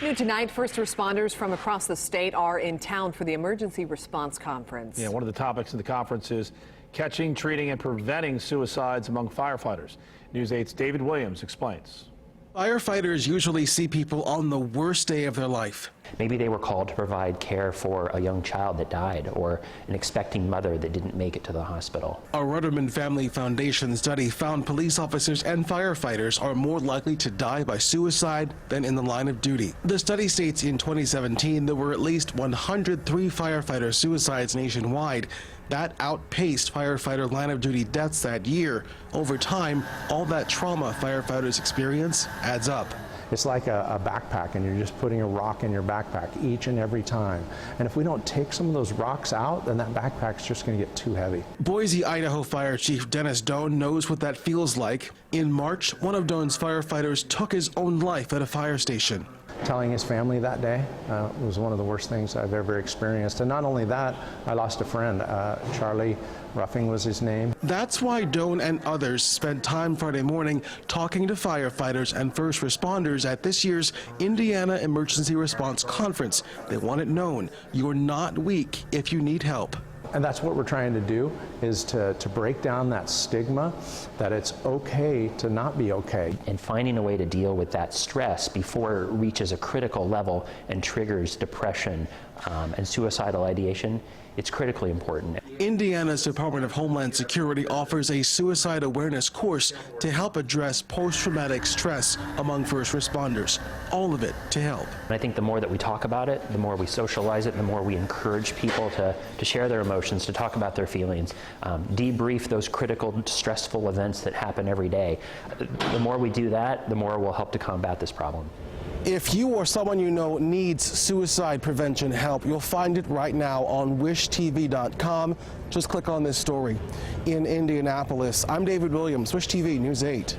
New tonight, first responders from across the state are in town for the Emergency Response Conference. Yeah, one of the topics of the conference is catching, treating, and preventing suicides among firefighters. News 8's David Williams explains. Firefighters usually see people on the worst day of their life. Maybe they were called to provide care for a young child that died or an expecting mother that didn't make it to the hospital. A Rudderman Family Foundation study found police officers and firefighters are more likely to die by suicide than in the line of duty. The study states in 2017 there were at least 103 firefighter suicides nationwide. That outpaced firefighter line of duty deaths that year. Over time, all that trauma firefighters experience adds up. It's like a backpack, and you're just putting a rock in your backpack each and every time. And if we don't take some of those rocks out, then that backpack's just going to get too heavy. Boise, Idaho Fire Chief Dennis Doan knows what that feels like. In March, one of Doan's firefighters took his own life at a fire station. Telling his family that day was one of the worst things I've ever experienced. And not only that, I lost a friend. Charlie Ruffing was his name. That's why Doan and others spent time Friday morning talking to firefighters and first responders at this year's Indiana Emergency Response Conference. They want it known you're not weak if you need help. And that's what we're trying to do, is to break down that stigma that it's okay to not be okay. And finding a way to deal with that stress before it reaches a critical level and triggers depression and suicidal ideation, it's critically important. Indiana's Department of Homeland Security offers a suicide awareness course to help address post-traumatic stress among first responders. All of it to help. And I think the more that we talk about it, the more we socialize it, the more we encourage people to share their emotions, to talk about their feelings, debrief those critical, stressful events that happen every day. The more we do that, the more we'll help to combat this problem. If you or someone you know needs suicide prevention help, you'll find it right now on wishtv.com. Just click on this story. In Indianapolis, I'm David Williams, Wish TV News 8.